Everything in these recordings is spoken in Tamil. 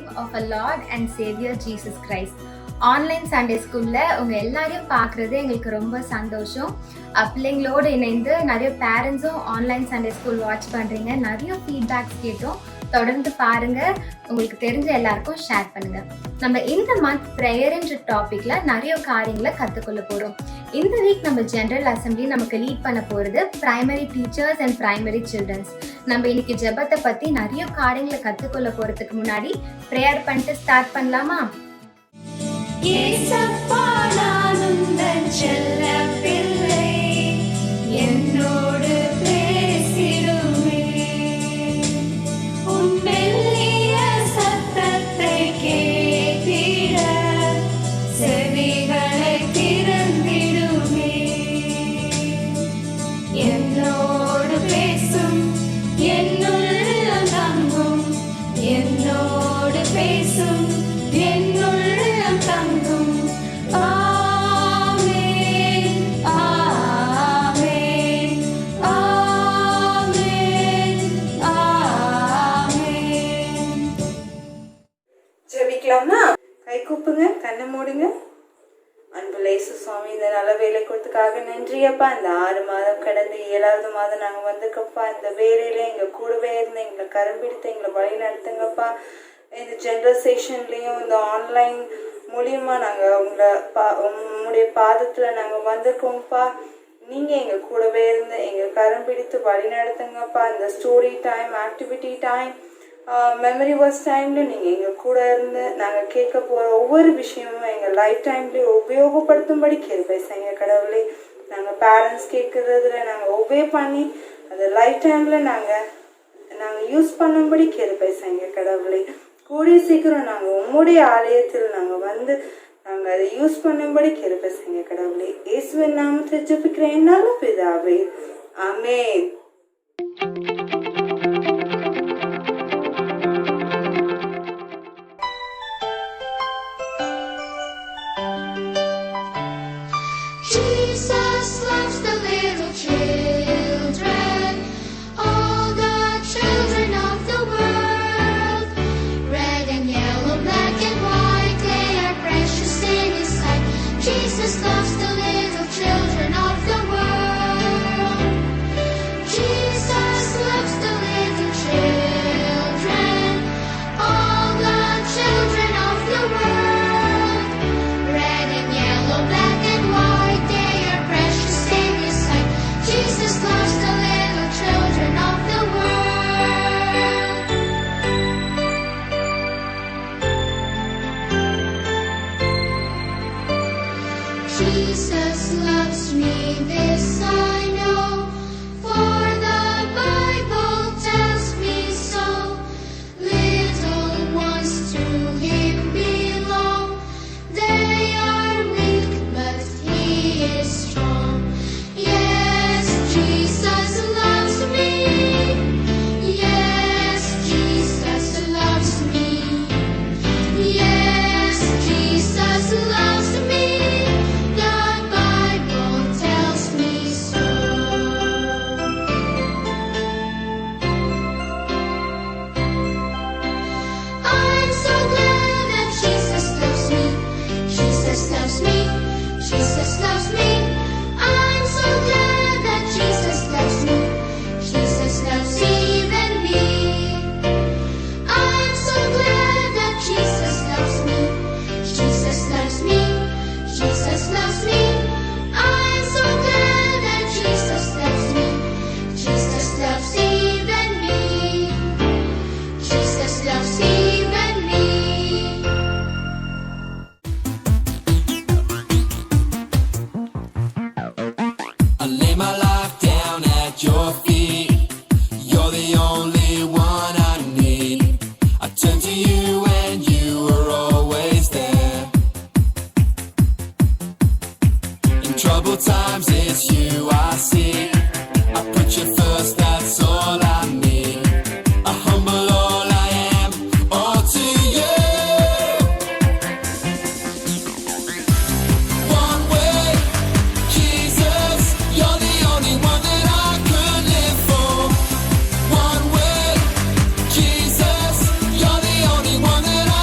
name of our Lord and Savior Jesus Christ. Online Sunday ஸ்கூல்ல உங்க எல்லாரையும் பார்க்கறது எங்களுக்கு ரொம்ப சந்தோஷம். பிள்ளைங்களோடு இணைந்து நிறைய பேரண்ட்ஸும் ஆன்லைன் சண்டே ஸ்கூல் வாட்ச் பண்றீங்க. நிறைய ஃபீட்பேக்ஸ் கேட்டோம். தொடர்ந்து பாருங்க, உங்களுக்கு தெரிஞ்ச எல்லாருக்கும் ஷேர் பண்ணுங்க. நம்ம இந்த மந்த் ப்ரேயர்ன்ற டாபிக்ல நிறைய காரியங்களை கத்துக்கொள்ள போறோம். இந்த வீக் நம்ம ஜெனரல் அசம்பிளி நமக்கு லீட் பண்ண போறது primary teachers and primary childrens. நம்ம இன்னைக்கு ஜெபத்தை பத்தி நிறைய காரியங்களை கத்துக்கொள்ள போறதுக்கு முன்னாடி ப்ரேயர் பண்ணிட்டு ஸ்டார்ட் பண்ணலாமா? ஏசப்பா நானுந்தன் செல்ல பிள்ளை, என்னோடு பேசிடுமே, உன் மெல்லிய சத்தத்தை கேட்டிட செவிகளை திறந்திடுமே. என்னோடு பேசும், என்னுள்ளம் தங்கும், என்னோடு பேசும், என்னுள்ளம் தங்கும். ஆமென், ஆமென், ஆமென், ஆமென். ஜெபிக்கலாமா? கை கூப்புங்க, கண்ணை மூடுங்க. அன்புள்ள இயேசு சுவாமி, இந்த நல்ல வேலை கொடுத்துக்காக நன்றியப்பா. இந்த 6 மாதம் கடந்து 7வது மாதம் நாங்கள் வந்திருக்கப்பா. இந்த வேலையில எங்க கூடவே இருந்து எங்களை கரும்பிடித்து எங்களை வழி நடத்துங்கப்பா. இந்த ஜென்ரல் செஷன்லேயும் இந்த ஆன்லைன் மூலியமாக நாங்கள் உங்களுடைய பாதத்தில் நாங்கள் வந்திருக்கோம்ப்பா. நீங்கள் எங்கள் கூடவே இருந்து எங்கள் கரம் பிடித்து வழி நடத்துங்கப்பா. இந்த story time, activity time, memory verse டைமில் நீங்கள் எங்கள் கூட இருந்து நாங்கள் கேட்க போகிற ஒவ்வொரு விஷயமும் எங்கள் லைஃப் டைம்லேயே உபயோகப்படுத்தும்படி கிருபை செய்யுங்க கடவுளே. நாங்கள் பேரண்ட்ஸ் கேட்குறதுல நாங்கள் ஒபே பண்ணி அந்த லைஃப் டைமில் நாங்கள் யூஸ் பண்ணும்படி கிருபை செய்யுங்க கடவுளே. கூடிய சீக்கிரம் நாங்கள் உம்முடைய ஆலயத்தில் நாங்கள் வந்து நாங்கள் அதை யூஸ் பண்ணும்படி கிருபை செய்யுங்க கடவுளே. இயேசுவின் நாமத்தில் ஜெபிக்கிறேன் நல்ல பிதாவே, ஆமென். Jesus loves the little children, all the children of the world. Red and yellow, black and white, they are precious in His sight. Jesus loves the little children of the world. Jesus loves the little children, all the children of the world. Red and yellow, black and white, they are precious in His sight. Jesus loves the little children of the world. Jesus loves me, this I know, for the Bible tells me so. Little ones to Him belong, they are weak, but He is strong. Yes, Jesus loves me. Yes, Jesus loves me. Yes, Jesus loves me. The Bible tells me so. I'm so glad that Jesus loves me. Jesus loves me. Jesus loves me. I'm so glad that Jesus loves me. Jesus loves even me. I'm so glad that Jesus loves me. Jesus loves me. Jesus loves me. I'm so glad that Jesus loves me. Jesus loves even me. Jesus loves even me. I lay my life down at your feet. You're the only one I need. I turn to you and you are always there. In troubled times it's you I see. I put you first, that's all I need. I humble all I am, all to you. One way, Jesus, you're the only one that I could live for. One way, Jesus, you're the only one that I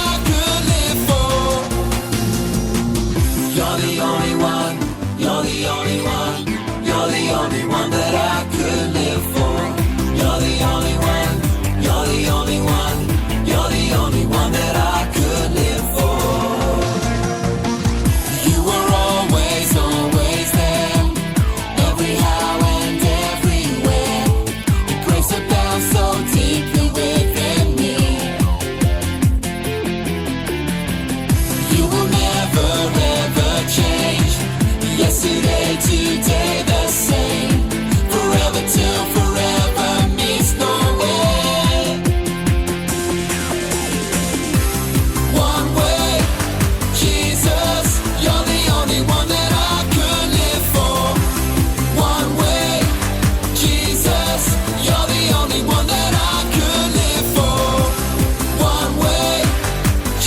day to day the same. Forever till forever means no end. One way, Jesus, you're the only one that I could live for. One way, Jesus, you're the only one that I could live for. One way,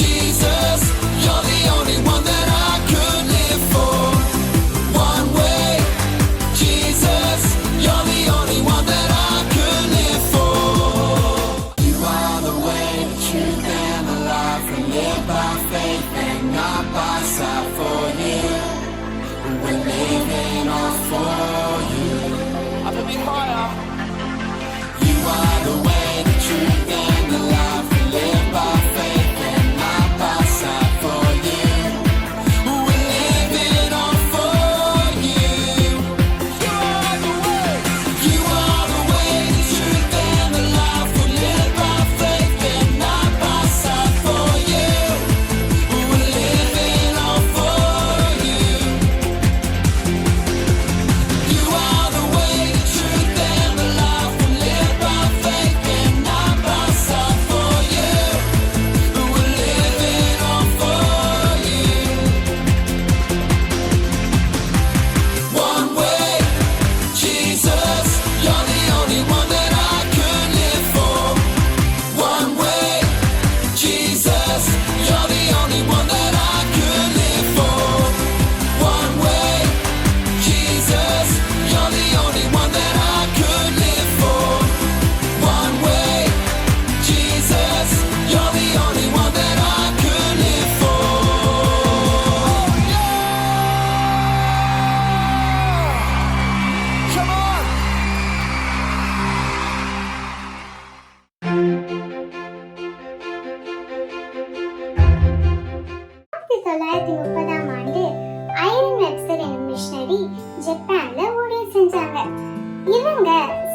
Jesus, you're the only one that I could live for. One way, Jesus, you're the only one that I could live for. You are the way, the truth, and the life. We live by faith and not by sight. For you, we're living all for you. Up a bit higher. You are the way, the truth, and the life. We live by faith and not by sight. For you, we're living all for you. You are the way. You are the way, the truth, and the life. We live by faith and not by sight. For you, we're living all for you. You are the way, the truth, and the life. We live by faith and not by sight. For you, we're living all for you. One way, Jesus, you're the only one that I could live for. One way, Jesus, you're the only one that I could live for. One way, Jesus, you're the only one that I could live for. One way, Jesus, you're the only one that I could live for. Come on! 1930 ஆண்டு ஐரன் வெப்ஸ்டர் எனும் மிஷனரி ஜப்பான்ல ஊழியம் செஞ்சாங்க. இவங்க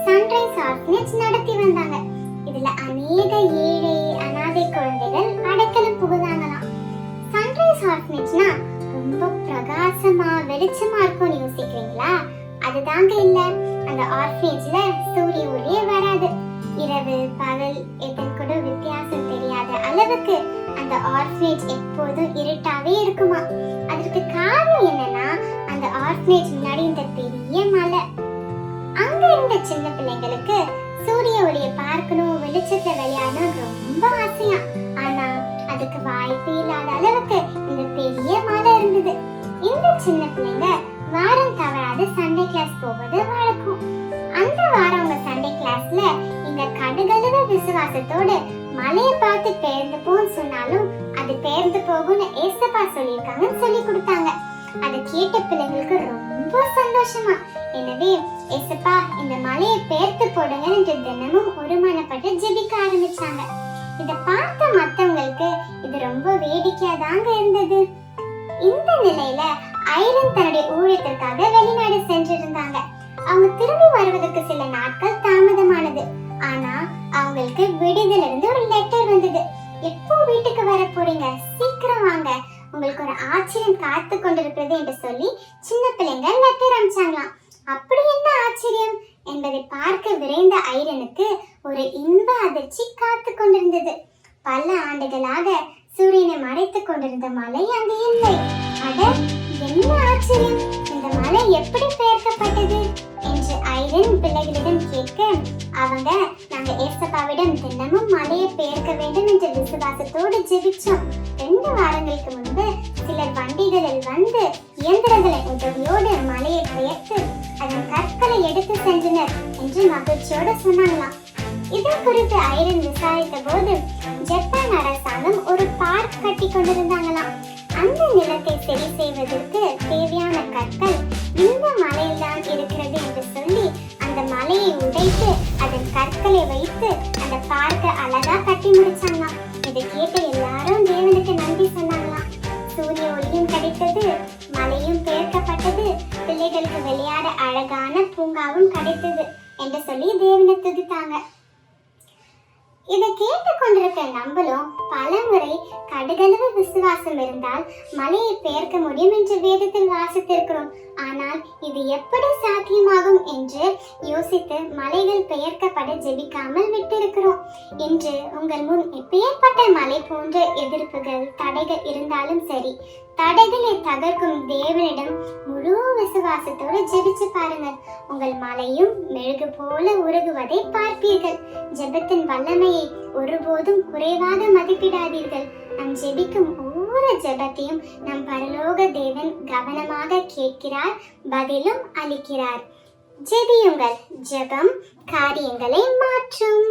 சன்ரைஸ் ஆர்ஃபனேஜ் நடத்தி வந்தாங்க. இதுல அநேக ஏழை அனாதை குழந்தைகள் அடைக்கலம் புகுதாங்களாம். சன்ரைஸ் ஆர்ஃபனேஜ்னா ரொம்ப பிரகாசமா வெளிச்சமா இருக்கும்னு யோசிக்கிறீங்களா? அதுதாங்க இல்ல. அந்த ஆர்ஃபனேஜ்ல சூரிய ஒளியே வராது. இரவு பகல் எதன் கூட வித்தியாசம் தெரியாத அளவுக்கு அந்த ஆர்ஃபனேஜ் எப்போதும் இருட்டாவே இருக்குமா. அதற்கு காரணம் என்னன்னா, அந்த ஆர்ஃபனேஜ் முன்னாடி இந்த பெரிய மலை. அங்க இருந்த சின்ன பிள்ளைங்களுக்கு சூரிய ஒளியை பார்க்கணும், வெளிச்சத்துல விளையாடணும் ரொம்ப ஆசையா. ஆனா அதுக்கு வாய்ப்பே இல்லாத அளவுக்கு இந்த பெரிய மலை இருந்தது. இந்த சின்ன பிள்ளைங்க வாரம் தவறாது சண்டே கிளாஸ் போவது வழக்கம். அந்த வாரம் அவங்க சண்டே கிளாஸ்ல இங்க கடுகளவு விசுவாசத்தோடு மலையை பார்த்து பெயர்ந்து போன்னு சொன்னாலும் அது பெயர்ந்து போகும்னு ஏசப்பா சொல்லியிருக்காங்கன்னு சொல்லி கொடுத்தாங்க. அதை கேட்ட பிள்ளைங்களுக்கு ரொம்ப சந்தோஷமா. எனவே ஏசப்பா இந்த மலையை பெயர்த்து போடுங்க என்று தினமும் ஒருமனப்பட்டு ஜெபிக்க ஆரம்பிச்சாங்க. இத பார்த்த மத்தவங்களுக்கு இது ரொம்ப வேடிக்கையா தாங்க இருந்தது. இந்த நிலையில ஐரன் தன்னுடைய ஊழியத்திற்காக வெளிநாடு சென்றிருந்தாங்க. அவங்க திரும்பி வருவதற்கு சில நாட்கள் தாமதமானது. ஆனா அவங்களுக்கு விடுதல இருந்து ஒரு லெட்டர் வந்தது. எப்போ வீட்டுக்கு வர போறீங்க, சீக்கிரம் வாங்க, உங்களுக்கு ஒரு ஆச்சரியம் காத்து கொண்டிருக்கிறது என்று சொல்லி சின்ன பிள்ளைங்க லெட்டர் அனுப்பிச்சாங்களாம். அப்படி என்ன ஆச்சரியம் என்பதை பார்க்க விரைந்த ஐரனுக்கு ஒரு இன்ப அதிர்ச்சி காத்து கொண்டிருந்தது. பல ஆண்டுகளாக சூரியனை மறைத்துக் கொண்டிருந்த மலை அங்கு இல்லை. அட என்ன ஆச்சரியம், இந்த மலை எப்படி பெயர்க்கப்பட்டது என்று ஐரன் பிள்ளைகளிடம் கேட்க அவங்க, நாங்க ஏசப்பாவிடம் தினமும் மலையை பெயர்க்க வேண்டும் என்ற விசுவாசத்தோடு ஜெபிச்சோம். 2 வாரங்களுக்கு முன்பு சிலர் வண்டிகளில் வந்து இயந்திரங்களின் உதவியோடு மலையை பெயர்த்து அதன் கற்களை எடுத்து சென்றனர் என்று மகிழ்ச்சியோடு சொன்னாங்களாம். இதை குறித்து ஐரன் விசாரித்த போது ஜப்பான் அரசாங்கம் ஒரு பார்க் கட்டி கொண்டிருந்தாங்களாம். அந்த நிலத்தை சரி செய்வதற்கு தேவையான கற்கள் இந்த மலையில்தான் இருக்கிறது என்று சொல்லி அந்த மலையை உடைத்து அதன் கற்களை வைத்து அந்த பார்க்க அழகா கட்டி முடிச்சாங்களாம். இதை கேட்ட எல்லாரும் தேவனுக்கு நன்றி சொன்னாங்களாம். சூரிய ஒளியும் கிடைத்தது, மலையும் பெயர்க்கப்பட்டது, பிள்ளைகளுக்கு விளையாட அழகான பூங்காவும் கிடைத்தது என்று சொல்லி தேவனை துதித்தாங்க. இதை கேட்டு கொண்டிருக்க நம்மளும் பலமுறை கடுகளவு விசுவாசம் இருந்தால் மலையை பெயர்க்க முடியும் என்று வேதத்தில் வாசித்திருக்கிறோம். ஆனால் இது எப்படி சாத்தியமாகும் என்று யோசித்து மலைகள் பெயர்க்கப்பட ஜெபிக்காமல் விட்டிருக்கிறோம். இன்று உங்கள் முன் எப்பேற்பட்ட மலை போன்ற எதிர்ப்புகள் தடைகள் இருந்தாலும் சரி, தடைகளை தகர்க்கும் தேவனிடம் முழு விசுவாசத்தோடு ஜெபிச்சு பாருங்கள். உங்கள் மலையும் மெழுகு போல உருகுவதை பார்ப்பீர்கள். ஜெபத்தின் வல்லமையை ஒருபோதும் குறைவாக மதிப்பிடாதீர்கள். நம் ஜெபிக்கும் ஒவ்வொரு ஜெபத்தையும் நம் பரலோக தேவன் கவனமாக கேட்கிறார், பதிலும் அளிக்கிறார். ஜெபியுங்கள். ஜெபம் காரியங்களை மாற்றும்.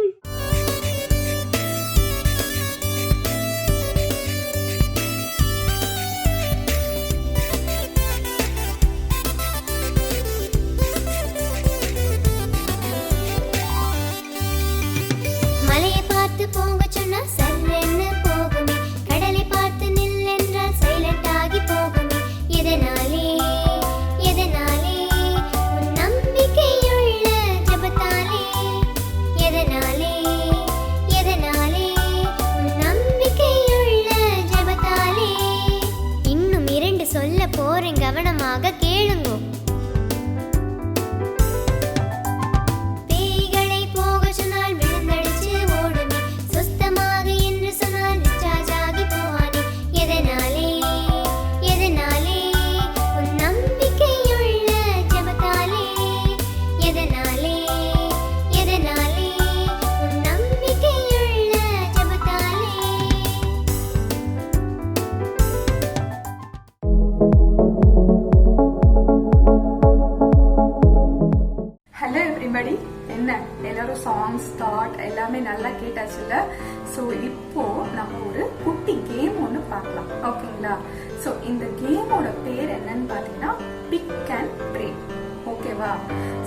மலையை பார்த்து போங்க சொன்னா சர்வென்னு போகுமே, கடலை பார்த்து நில் என்றால் சைலண்ட் ஆகி போகுமே. எதனாலே எதனாலே உன் நம்பிக்கையுள்ள ஜெபத்தாலே, எதனாலே எதனாலே உன் நம்பிக்கையுள்ள ஜெபத்தாலே. இன்னும் 2 சொல்ல போறேன், கவனமாக கேளுங்கோ. பேய்களை போக சொன்னால் விழுந்தடிச்சு ஓடுமே, சுத்தமாக என்று சொன்னால் டிஸ்சார்ஜ் ஆகி போவானே. எதனாலே எதனாலே உன் நம்பிக்கையுள்ள ஜெபத்தாலே, எதனாலே எதனாலே உன் நம்பிக்கையுள்ள ஜெபத்தாலே. ஹலோ எவ்ரிபடி, என்ன எல்லாரும் சாங்ஸ் தாட் எல்லாமே நல்லா கேட்டாச்சுல்ல? ஸோ இப்போ நம்ம ஒரு குட்டி கேம் ஒன்று பார்க்கலாம், ஓகேங்களா? ஸோ இந்த கேமோட பேர் என்னன்னு பார்த்தீங்கன்னா பிக் அண்ட் ப்ரே, ஓகேவா?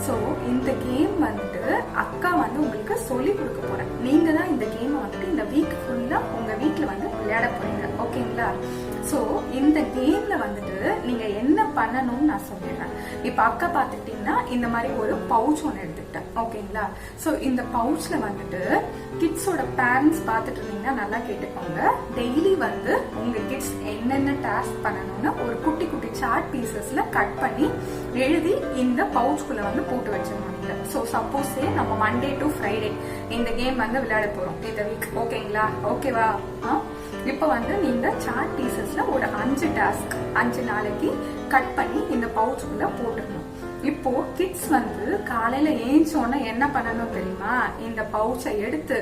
ஸோ இந்த கேம் வந்துட்டு அக்கா வந்து உங்களுக்கு சொல்லி கொடுக்க போறேன். நீங்க தான் இந்த கேமை வந்துட்டு இந்த வீக் ஃபுல்லா உங்க வீட்டில் வந்து விளையாட போறீங்க, ஓகேங்களா? ஸோ இந்த கேம்ல வந்துட்டு நீங்க என்ன பண்ணணும்னு நான் சொல்லிடுறேன். இப்போ அக்கா பார்த்துக்கிட்டீங்கன்னா இந்த மாதிரி ஒரு பவுச் ஒன்று எடுத்துக்கிட்டேன், ஓகேங்களா? ஸோ இந்த பவுச்ல வந்துட்டு கிட்ஸோட பேரண்ட்ஸ் பார்த்துட்டு இருந்தீங்கன்னா நல்லா கேட்டுக்கோங்க. டெய்லி வந்து உங்க கிட்ஸ் என்னென்ன டாஸ்க் பண்ணணும்னு ஒரு குட்டி குட்டி சார்ட் பீசஸ்ல கட் பண்ணி எழுதி இந்த பவுச்குள்ள வந்து போட்டு வச்சிருவாங்க. ஸோ சப்போஸ் நம்ம மண்டே டு ஃப்ரைடே இந்த கேம் வந்து விளையாட போறோம் இந்த வீக், ஓகேங்களா? ஓகேவா? இப்போ வந்து நீங்க சார்ட் பீசஸ்ல ஒரு 5 டாஸ்க் 5 நாளைக்கு கட் பண்ணி இந்த பவுச்சுக்குள்ள போட்டுக்கணும். இப்போ கிட்ஸ் வந்து காலையில ஏஞ்சோன்னா என்ன பண்ணணும் தெரியுமா? இந்த பவுச்சை எடுத்து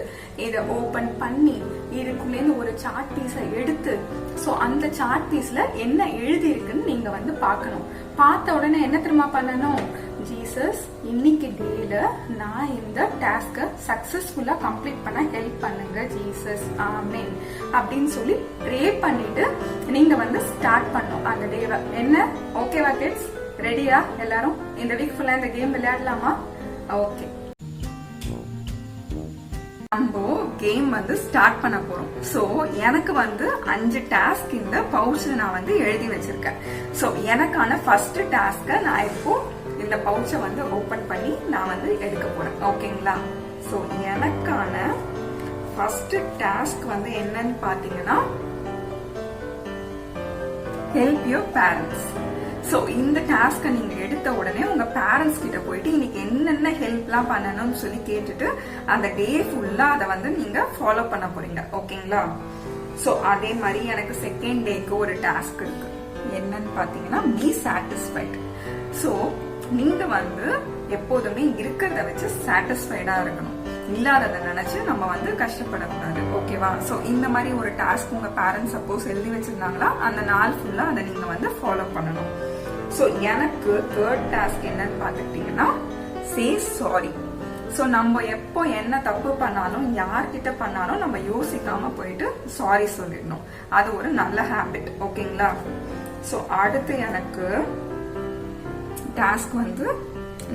இதை ஓபன் பண்ணி இதுக்குள்ளேருந்து ஒரு சார்ட் பீஸை எடுத்து, ஸோ அந்த சார்ட் பீஸ்ல என்ன எழுதி இருக்குன்னு நீங்க வந்து பார்க்கணும். பார்த்த உடனே என்ன தெரியுமா பண்ணணும்? ஜீசஸ், இன்னைக்கு டேல நான் இந்த டாஸ்கை சக்சஸ்ஃபுல்லா கம்ப்ளீட் பண்ண ஹெல்ப் பண்ணுங்க ஜீசஸ், ஆமென் அப்படின்னு சொல்லி ப்ரே பண்ணிட்டு நீங்க வந்து ஸ்டார்ட் பண்ணணும் அந்த டேவை. என்ன, ஓகேவா கிட்ஸ்? ரெடியா எல்லாரும்? இந்த வீக் ஃபுல்லா இந்த கேம் விளையாடலாமா? ஓகே, நம்ம கேம் வந்து ஸ்டார்ட் பண்ண போறோம். சோ எனக்கு வந்து 5 டாஸ்க் இந்த பவுச்ல நான் வந்து எழுதி வச்சிருக்கேன். சோ எனக்கான ஃபர்ஸ்ட் டாஸ்க நான் இப்போ இந்த பவுச்சை வந்து ஓபன் பண்ணி நான் வந்து எடுக்க போறேன், ஓகேங்களா? சோ எனக்கான ஃபர்ஸ்ட் டாஸ்க் வந்து என்னன்னு பாத்தீங்கன்னா ஹெல்ப் யுவர் பேரண்ட்ஸ். ஸோ இந்த டாஸ்கை நீங்க எடுத்த உடனே உங்க பேரண்ட்ஸ் கிட்ட போயிட்டு இன்னைக்கு என்னென்ன ஹெல்ப்லாம் பண்ணணும்னு சொல்லி கேட்டுட்டு அந்த டே ஃபுல்லா அதை வந்து நீங்க ஃபாலோ பண்ண போறீங்க, ஓகேங்களா? ஸோ அதே மாதிரி எனக்கு செகண்ட் டேக்கு ஒரு டாஸ்க் இருக்கு. என்னன்னு பாத்தீங்கன்னா பி சாட்டிஸ்ஃபைட். ஸோ நீங்க வந்து எப்போதுமே இருக்கிறத வச்சு சாட்டிஸ்ஃபைடா இருக்கணும், இல்லாததை நினைச்சு நம்ம வந்து கஷ்டப்படக்கூடாது, ஓகேவா? சோ இந்த மாதிரி ஒரு டாஸ்க் உங்க பேரண்ட்ஸ் சப்போஸ் எழுதி வச்சிருந்தாங்களா அந்த நாள் ஃபுல்லா அதை நீங்க வந்து ஃபாலோ பண்ணணும். சோ எனக்கு தேர்ட் டாஸ்க் என்னன்னு பாத்துக்கிட்டீங்கன்னா சே சாரி. சோ நம்ம எப்போ என்ன தப்பு பண்ணாலும் யார்கிட்ட பண்ணாலும் நம்ம யோசிக்காம போயிட்டு சாரி சொல்லிடணும். அது ஒரு நல்ல ஹேபிட், ஓகேங்களா? சோ அடுத்து எனக்கு டாஸ்க் வந்து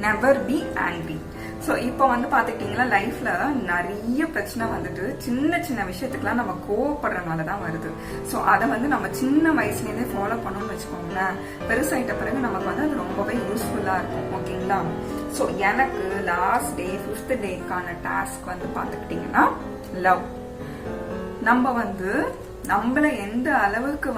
நெவர் பி ஆங்கிரி. ஸோ இப்போ வந்து பார்த்துக்கிட்டிங்கன்னா லைஃப்ல நிறைய பிரச்சனை வந்துட்டு சின்ன சின்ன விஷயத்துக்குலாம் நம்ம கோவப்படுறதுனால தான் வருது. ஸோ அதை வந்து நம்ம சின்ன வயசுலேருந்தே ஃபாலோ பண்ணணும்னு வச்சுக்கோங்களேன், பெருசாயிட்ட பிறகு நமக்கு வந்து அது ரொம்பவே யூஸ்ஃபுல்லாக இருக்கும், ஓகேங்களா? ஸோ எனக்கு லாஸ்ட் டே 5th டேக்கான டாஸ்க் வந்து பார்த்துக்கிட்டிங்கன்னா லவ். நம்ம நம்மள எந்த அளவுக்கு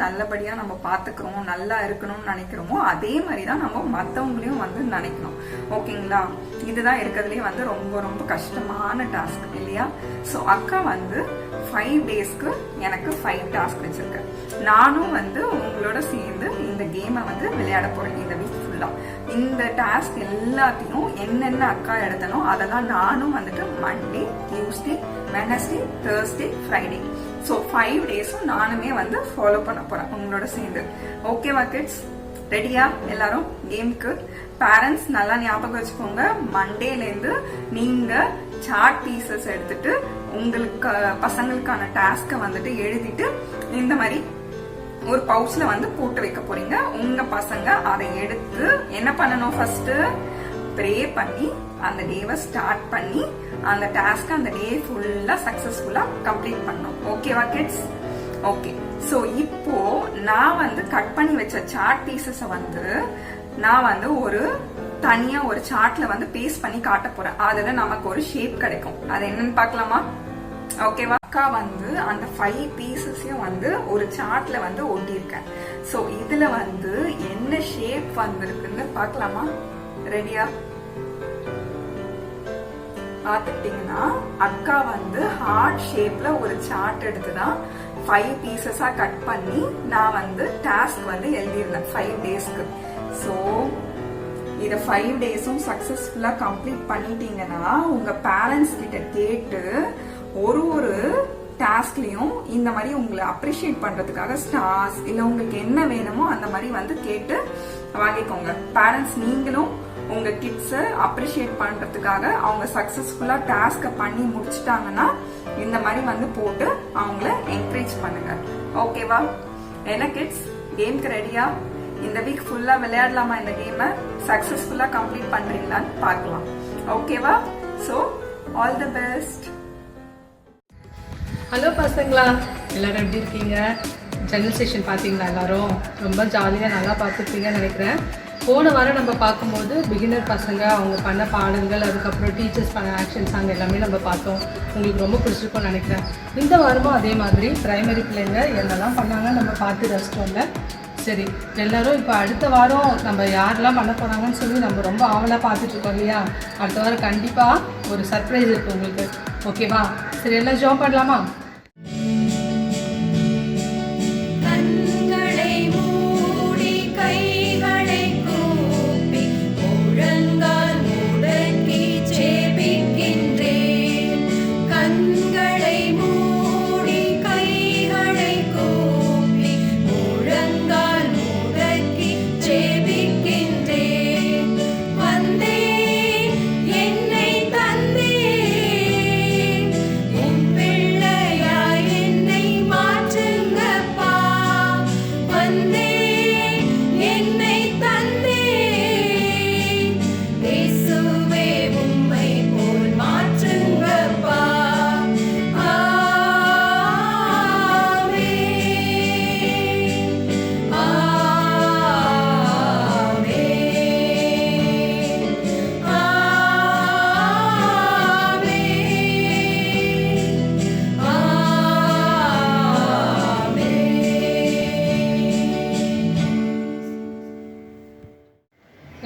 நல்லபடியா நம்ம பாத்துக்கிறோம், நல்லா இருக்கணும்னு நினைக்கிறோமோ அதே மாதிரிதான் நம்ம மத்தவங்களையும் நினைக்கணும். ஓகேங்களா? இதுதான் இருக்கிறதுலயே ரொம்ப ரொம்ப கஷ்டமான டாஸ்க் இல்லையா? சோ அக்கா 5 டேஸ்க்கு எனக்கு 5 டாஸ்க் வச்சிருக்கேன். நானும் உங்களோட சேர்ந்து இந்த கேமை விளையாட போறேன் இந்த வீக் ஃபுல்லா. இந்த டாஸ்க் எல்லாத்தையும் என்னென்ன அக்கா எடுத்தனோ அதெல்லாம் நானும் Monday, Tuesday, Wednesday, Thursday, Friday, so 5 டேஸும் நானுமே ஃபாலோ பண்ண போறேன் உங்களோட சேர்ந்து. ஓகேவா கிட்ஸ்? ரெடியா எல்லாரும் கேமுக்கு? பேரண்ட்ஸ் நல்லா ஞாபகம் வச்சுக்கோங்க, மண்டேலேருந்து நீங்க சார்ட் பீசஸ் எடுத்துட்டு உங்களுக்கு பசங்களுக்கான டாஸ்க எழுதிட்டு இந்த மாதிரி ஒரு பவுச்ல போட்டு வைக்க போறீங்க. உங்க பசங்க அதை எடுத்து என்ன பண்ணணும்? ஃபர்ஸ்ட் ப்ரே பண்ணி அந்த டேவை ஸ்டார்ட் பண்ணி அந்த டாஸ்க் அந்த டே ஃபுல்லா சக்சஸ்ஃபுல்லா கம்ப்ளீட் பண்ணணும். ஓகேவா கிட்ஸ்? ஓகே. சோ இப்போ நான் கட் பண்ணி வச்ச சார்ட் பீசஸ் நான் ஒரு தனியா ஒரு சார்ட்ல பேஸ்ட் பண்ணி காட்ட போறேன். அதுல நமக்கு ஒரு ஷேப் கிடைக்கும். அது என்னன்னு பாக்கலாமா? ஓகேவா? அக்கா அந்த 5 பீசஸையும் ஒரு சார்ட்ல ஒட்டியிருக்கேன். சோ இதுல என்ன ஷேப் வந்திருக்குன்னு பாக்கலாமா? ரெடியா? பாத்துட்டீங்கன்னா அக்கா ஹார்ட் ஷேப்ல ஒரு சார்ட் எடுத்துதான் 5 பீசஸா கட் பண்ணி நான் டாஸ்க் எழுதியிருந்தேன் 5 டேஸ்க்கு. சோ இத 5 டேஸும் சக்சஸ்ஃபுல்லா கம்ப்ளீட் பண்ணிட்டீங்கன்னா உங்க பேரண்ட்ஸ் கிட்ட கேட்டு ஒரு டாஸ்க்லயும் இந்த மாதிரி உங்களை அப்ரிஷியேட் பண்றதுக்காக ஸ்டார்ஸ் இல்ல உங்களுக்கு என்ன வேணுமோ அந்த மாதிரி கேட்டு வாங்கிக்கோங்க. பேரண்ட்ஸ் நீங்களும் உங்க கிட்ஸ அப்ரிஷியேட் பண்றதுக்காக அவங்க சக்சஸ்ஃபுல்லா டாஸ்க பண்ணி முடிச்சிட்டாங்கன்னா இந்த மாதிரி போட்டு அவங்கள என்கரேஜ் பண்ணுங்க. ஓகேவா? என்ன கிட்ஸ், கேம்க்கு ரெடியா? இந்த வீக் ஃபுல்லா விளையாடலாமா? இந்த கேமை சக்சஸ்ஃபுல்லா கம்ப்ளீட் பண்றீங்களான்னு பார்க்கலாம். ஓகேவா? So all the best. Hello பசங்களா, எல்லாரும் எப்படி இருக்கீங்க? ஜெனரல் செஷன் பார்த்தீங்களா? எல்லாரும் ரொம்ப ஜாலியாக நல்லா பார்த்துருப்பீங்கன்னு நினைக்கிறேன். போன வாரம் நம்ம பார்க்கும்போது பிகினர் பசங்க அவங்க பண்ண பாடங்கள், அதுக்கப்புறம் டீச்சர்ஸ் பண்ண ஆக்ஷன்ஸ் அங்கே எல்லாமே நம்ம பார்த்தோம். உங்களுக்கு ரொம்ப பிடிச்சிருக்கும்னு நினைக்கிறேன். இந்த வாரமும் அதே மாதிரி பிரைமரி பிள்ளைங்க என்னெல்லாம் பண்ணாங்க நம்ம பார்த்து ரசிச்சோம்ல. சரி, எல்லோரும் இப்போ அடுத்த வாரம் நம்ம யாரெல்லாம் பண்ண போகிறாங்கன்னு சொல்லி நம்ம ரொம்ப ஆவலாக பார்த்துட்ருக்கோம் இல்லையா? அடுத்த வாரம் கண்டிப்பாக ஒரு சர்ப்ரைஸ் இருக்குது உங்களுக்கு. ஓகேவா? சரி, எல்லாம் ஜாப் பண்ணலாமா?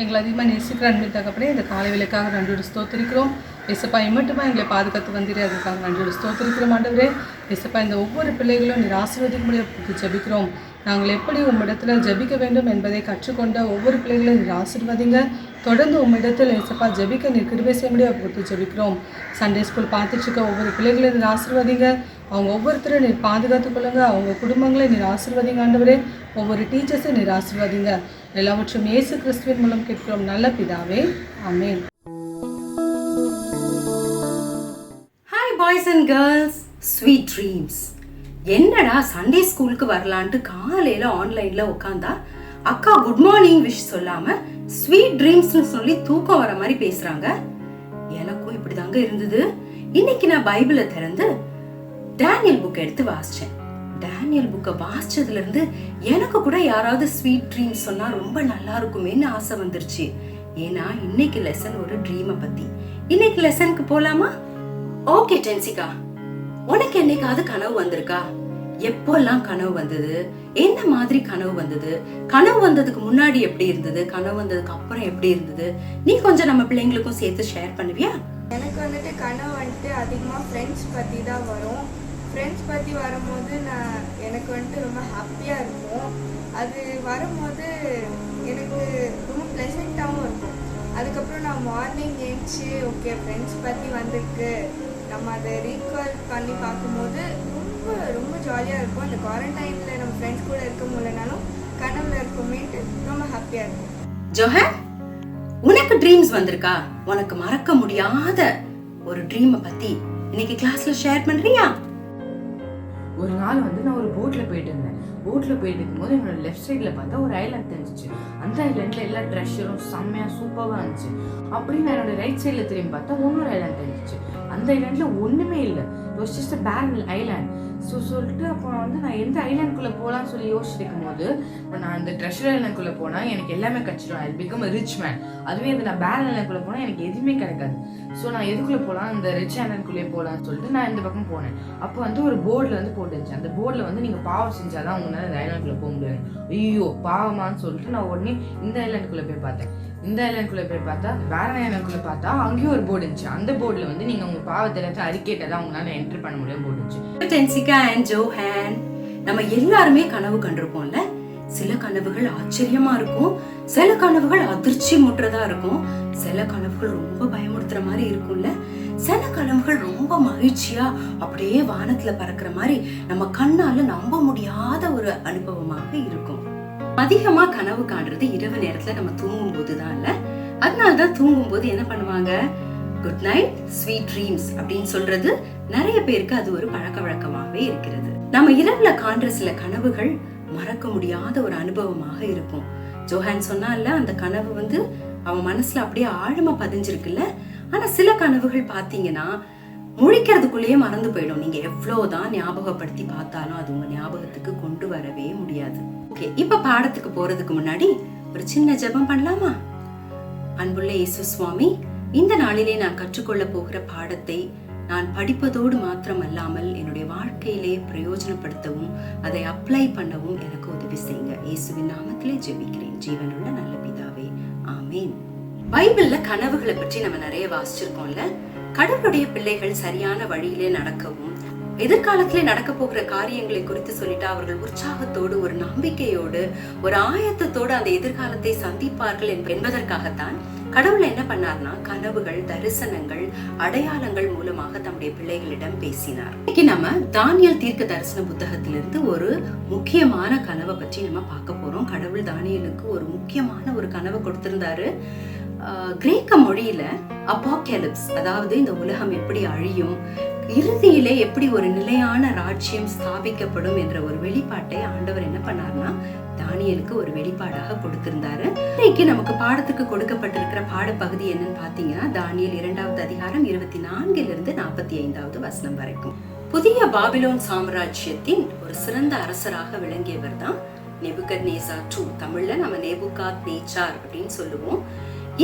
எங்களை அதிகமாக நேசிக்கிற அன்பிற்காகப்படே இந்த காலை வேலைக்காக நன்றியோடு ஸ்தோத்திரிக்கிறோம். எசப்பா மட்டுமா எங்களை பாதுகாத்து வந்துடு, அதுக்காக நன்றியோடு ஸ்தோத்திரிக்கிறோம். ஆண்டவரே எசப்பா, இந்த ஒவ்வொரு பிள்ளைகளும் நீர் ஆசீர்வதிக்கும்படி ஜெபிக்கிறோம். நாங்கள் எப்படி உம்மிடத்தில் ஜெபிக்க வேண்டும் என்பதை கற்றுக்கொண்ட ஒவ்வொரு பிள்ளைகளையும் நீர் ஆசீர்வதிங்க. தொடர்ந்து உம்மிடத்தில் எசப்பா ஜெபிக்க நீர் கிருபை செய்ய முடியாது கொடுத்து ஜெபிக்கிறோம். சண்டே ஸ்கூல் பார்த்துட்ருக்க ஒவ்வொரு பிள்ளைகளையும் நீர் ஆசீர்வதிங்க. அவங்க ஒவ்வொருத்தரும் நீர் பாதுகாத்துக் கொள்ளுங்க. அவங்க குடும்பங்களை நீர் ஆசீர்வதிங்க ஆண்டவரே. ஒவ்வொரு டீச்சர்ஸை நீர் ஆசீர்வதிங்க. எல்லாவற்றும் இயேசு கிறிஸ்துவின் மூலம் கேட்கிறோம் நல்ல பிதாவே, amen. Hi boys and girls, sweet dreams. என்னடா சண்டே ஸ்கூலுக்கு வரலான்ட்டு காலையில ஆன்லைன்ல உட்காந்தா அக்கா குட் மார்னிங் விஷ் சொல்லாம ஸ்வீட் ட்ரீம்ஸ்னு சொல்லி தூக்கம் வர மாதிரி பேசுறாங்க. எனக்கும் இப்படிதாங்க இருந்தது. இன்னைக்கு நான் பைபிளை திறந்து டேனியல் புக் எடுத்து வாசிச்சேன். டேனியல் புக்கை வாசிச்சதுல இருந்து எனக்கு கூட யாராவது ஸ்வீட் ட்ரீம்ஸ் சொன்னா ரொம்ப நல்லா இருக்குமேன்னு ஆசை வந்துருச்சு. ஏன்னா இன்னைக்கு லெசன் ஒரு ட்ரீமை பத்தி. இன்னைக்கு லெசனுக்கு போலாமா? ஓகே டென்சிகா, உனக்கு என்னைக்காவது கனவு வந்திருக்கா? எப்போல்லாம் கனவு வந்தது? என்ன மாதிரி கனவு வந்தது? கனவு வந்ததுக்கு முன்னாடி எப்படி இருந்தது? கனவு வந்ததுக்கு அப்புறம் எப்படி இருந்தது? நீ கொஞ்சம் நம்ம பிள்ளைங்களுக்கும் சேர்த்து ஷேர் பண்ணுவியா? எனக்கு வந்துட்டு கனவு வந்துட்டு அதிகமாக ஃப்ரெண்ட்ஸ் பற்றி தான் வரும். ஃப்ரெண்ட்ஸ் பற்றி வரும்போது எனக்கு வந்துட்டு ரொம்ப ஹாப்பியாக இருக்கும். அது வரும்போது எனக்கு ரொம்ப ப்ளசண்ட்டாகவும் இருக்கும். அதுக்கப்புறம் நான் மார்னிங் ஏஞ்சி ஓகே ஃப்ரெண்ட்ஸ் பற்றி வந்திருக்கு, நம்ம அதை ரீகால் பண்ணி பார்க்கும்போது ரொம்ப ரொம்ப ஜாலியாக இருக்கும். அந்த குவாரண்டைனில் நம்ம ஃப்ரெண்ட்ஸ் கூட இருக்க முடியலனாலும் கனவுல இருக்குமேட்டு ரொம்ப ஹாப்பியாக இருக்கும். ஜோஹன், உனக்கு ட்ரீம்ஸ் வந்திருக்கா? உனக்கு மறக்க முடியாத ஒரு ட்ரீமை பத்தி இன்னைக்கு கிளாஸ்ல ஷேர் பண்றியா? ஒரு நாள் வந்து நான் ஒரு போட்டில் போயிட்டு இருந்தேன். போட்டில் போயிட்டு இருக்கும்போது என்னோட லெஃப்ட் சைடில் பார்த்தா ஒரு ஐலாண்ட் தெரிஞ்சிச்சு. அந்த ஐலாண்டில் எல்லா ட்ரெஷரும் செம்மையாக சூப்பராக இருந்துச்சு. அப்படி நான் என்னோட ரைட் சைடில் திரும்பி பார்த்தா இன்னொரு ஐலாண்ட் தெரிஞ்சிச்சு. அந்த ஐலாண்டில் ஒன்றுமே இல்லை. It was just a barren island. சொல்லிட்டு அப்போ வந்து நான் எந்த ஐலாண்டுக்குள்ளே போகலான்னு சொல்லி யோசிச்சுட்டு இருக்கும்போது நான் அந்த ட்ரெஷர் ஐலாண்டுக்குள்ளே போனால் எனக்கு எல்லாமே கிடச்சிடும். I become a rich man. அதுவே அந்த நான் பேரல் ஐலாண்டுக்குள்ளே போனால் எனக்கு எதுவுமே கிடைக்காது. ஸோ நான் எதுக்குள்ளே போகலாம், இந்த ரிச் ஐலாண்டுக்குள்ளே போகலான்னு சொல்லிட்டு நான் இந்த பக்கம் போனேன். அப்போ வந்து ஒரு போர்டில் வந்து போட்டுருந்துச்சு. அந்த போர்டில் வந்து நீங்கள் பாவம் செஞ்சாதான் உங்களால் அந்த ஐலாண்டுக்குள்ளே போக முடியாது. ஐயோ பாவமான்னு சொல்லிட்டு நான் உடனே இந்த ஐலாண்டுக்குள்ளே போய் பார்த்தேன். இந்த ஐலாண்டுக்குள்ளே போய் பார்த்தா வேற ஐலாண்டுக்குள்ளே பார்த்தா அங்கேயும் ஒரு போர்டு இருந்துச்சு. அந்த போர்டில் வந்து நீங்கள் உங்கள் பாவத்தை எல்லாத்தையும் அறிக்கையிட்டதான் உங்களால் என்ட்ரி பண்ண முடியும் போர்டு இருந்துச்சு. டென்சிகா அண்ட் ஜோஹன், நம்ம எல்லாருமே கனவு கண்டிருப்போம்ல. சில கனவுகள் ஆச்சரியமா இருக்கும், சில கனவுகள் அதிர்ச்சி மூட்டுறதா இருக்கும், சில கனவுகள் ரொம்ப பயமுறுத்துற மாதிரி இருக்கும்ல. சில கனவுகள் ரொம்ப மகிழ்ச்சியா அப்படியே வானத்துல பறக்கிற மாதிரி நம்ம கண்ணால நம்ப முடியாத ஒரு அனுபவமாக இருக்கும். அதிகமா கனவு காண்றது இரவு நேரத்துல நம்ம தூங்கும் போதுதான் இல்ல. அதனாலதான் தூங்கும் போது என்ன பண்ணுவாங்க, குட் நைட் ஸ்வீட் ட்ரீம்ஸ் அப்படின்னு சொல்றது நிறைய பேருக்கு அது ஒரு பழக்க வழக்கமாகவே இருக்கிறது. நம்ம இரவுல காண்ற சில கனவுகள் மறக்க முடியாத ஒரு அனுபவமாக இருக்கும். ஜோஹான் சொன்னால அந்த கனவு வந்து அவன் மனசுல அப்படியே ஆழமா பதிஞ்சிருக்குல்ல. ஆனா சில கனவுகள் பாத்தீங்கன்னா முழிக்கிறதுக்குள்ளேயே மறந்து போயிடும். நீங்க எவ்வளவுதான் ஞாபகப்படுத்தி பார்த்தாலும் அது உங்க ஞாபகத்துக்கு கொண்டு வரவே முடியாது. ஓகே, இப்ப பாடத்துக்கு போறதுக்கு முன்னாடி ஒரு சின்ன ஜெபம் பண்ணலாமா? அன்புள்ள இயேசு சுவாமி, இந்த நாளிலே நான் கற்றுக்கொள்ள போகிற பாடத்தை நான் படிப்பதோடு மாத்திரம் அல்லாமல் என்னுடைய வாழ்க்கையிலே பிரயோஜனப்படுத்தவும் அதை அப்ளை பண்ணவும் எனக்கு உதவி செய்யுங்க. இயேசுவின் நாமத்திலே ஜெபிக்கிறேன், ஜீவனுள்ள நல்ல பிதாவே, ஆமேன். பைபிள்ல கனவுகளை பற்றி நம்ம நிறைய வாசிச்சிருக்கோம்ல. கடவுளுடைய பிள்ளைகள் சரியான வழியிலே நடக்கவும் எதிர்காலத்திலே நடக்க போகிற காரியங்களை குறித்து சொல்லிட்டு அவர்கள் உற்சாகத்தோடு ஒரு நம்பிக்கையோடு ஒரு ஆயத்தத்தோடு அந்த எதிர்காலத்தை சந்திப்பார்கள் என்பதற்காகத்தான் கடவுள் என்ன பண்ணார்னா கனவுகள், தரிசனங்கள், அடையாளங்கள் மூலமாக தம்முடைய பிள்ளைகளிடம் பேசினார். இன்னைக்கு நம்ம தானியேல் தீர்க்க தரிசன புத்தகத்திலிருந்து ஒரு முக்கியமான கனவை பற்றி நம்ம பார்க்க போறோம். கடவுள் தானியேலுக்கு ஒரு முக்கியமான ஒரு கனவை கொடுத்திருந்தாரு. கிரேக்க மொழியில அபாக்கலிப்ஸ், அதாவது இந்த உலகம் எப்படி அழியும், இறுதியிலே எப்படி ஒரு நிலையான ராஜ்யம் ஸ்தாபிக்கப்படும் என்ற ஒரு வெளிப்பாட்டை ஆண்டவர் என்ன பண்ணார்னா தானியேலுக்கு ஒரு வெளிப்பாடாக கொடுத்திருந்தாரு. இன்னைக்கு நமக்கு பாடத்துக்கு கொடுக்கப்பட்டிருக்கிற பாடப்பகுதி என்னன்னு பாத்தீங்கன்னா தானியேல் 2வது அதிகாரம் 24 45 வசனம் வரைக்கும். புதிய பாபிலோன் சாம்ராஜ்யத்தின் ஒரு சிறந்த அரசராக விளங்கியவர் தான் நேபுகத்நேச்சார் II. தமிழ்ல நம்ம நேபுகாத் நேச்சார் அப்படின்னு சொல்லுவோம்.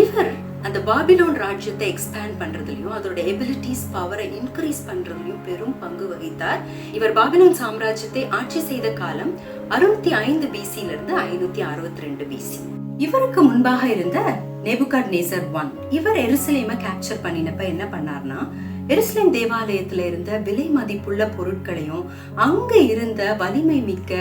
இவர் அந்த பாபிலோன் ராஜ்யத்தை எக்ஸ்பேண்ட் பண்றதுலயும் அதோட எபிலிட்டிஸ் பவரை இன்க்ரீஸ் பண்றதுலயும் பெரும் பங்கு வகித்தார். இவர் பாபிலோன் சாம்ராஜ்யத்தை ஆட்சி செய்த காலம் 605 BC இருந்து 562 BC. இவருக்கு முன்பாக இருந்த நேபுகாத்நேச்சார் I, இவர் எருசலேமை கேப்சர் பண்ணினப்ப என்ன பண்ணார்னா எருசலேம் தேவாலயத்துல இருந்த விலை மதிப்புள்ள பொருட்களையும் அங்க இருந்த வலிமை மிக்க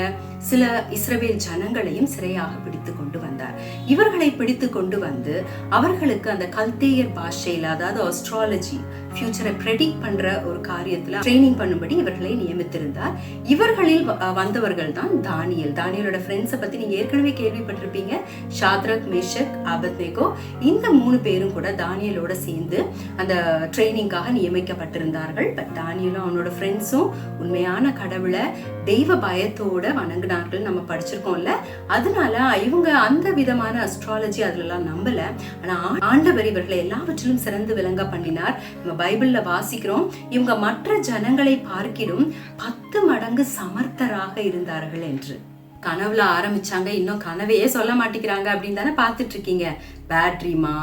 சில இஸ்ரவேல் ஜனங்களையும் சிறையாக பிடித்து கொண்டு வந்தார். இவர்களை பிடித்து கொண்டு வந்து அவர்களுக்கு அந்த கல்தேயர் பாஷையில, அதாவது அஸ்ட்ராலஜி, ஃபியூச்சரை ப்ரெடிக்ட் பண்ற ஒரு காரியத்துல ட்ரைனிங் பண்ணும்படி இவர்களை நியமித்திருந்தார். இவர்களில் வந்தவர்கள் தான் தானியேல். தானியேலோட ஃப்ரெண்ட்ஸை பத்தி நீங்க ஏற்கனவே கேள்விப்பட்டிருப்பீங்க. ஷாத்ரக், மேஷக், ஆபத்நேகோ, இந்த 3 பேரும் கூட தானியேலோட சேர்ந்து அந்த ட்ரைனிங்காக நியமிக்கப்பட்டிருந்தார்கள். தானியேலும் அவனோட ஃப்ரெண்ட்ஸும் உண்மையான கடவுளை தெய்வ பயத்தோட வணங்கினார்கள், நம்ம படிச்சிருக்கோம்ல. அதனால இவங்க அந்த விதமான அஸ்ட்ராலஜி அதுலாம் நம்பல. ஆனா ஆண்டவர் இவர்களை எல்லாவற்றிலும் சிறந்து விளங்க பண்ணினார். நம்ம பைபிள்ல வாசிக்கிறோம், இவங்க மற்ற ஜனங்களை பார்க்கிலும் 10 மடங்கு சமர்த்தராக இருந்தார்கள் என்று. கனவுல ஆரம்பிச்சாங்க, இன்னும் கனவையே சொல்ல மாட்டேங்கிறாங்க அப்படின்னு தானே பார்த்துட்டு இருக்கீங்க. பேட் ட்ரீமா,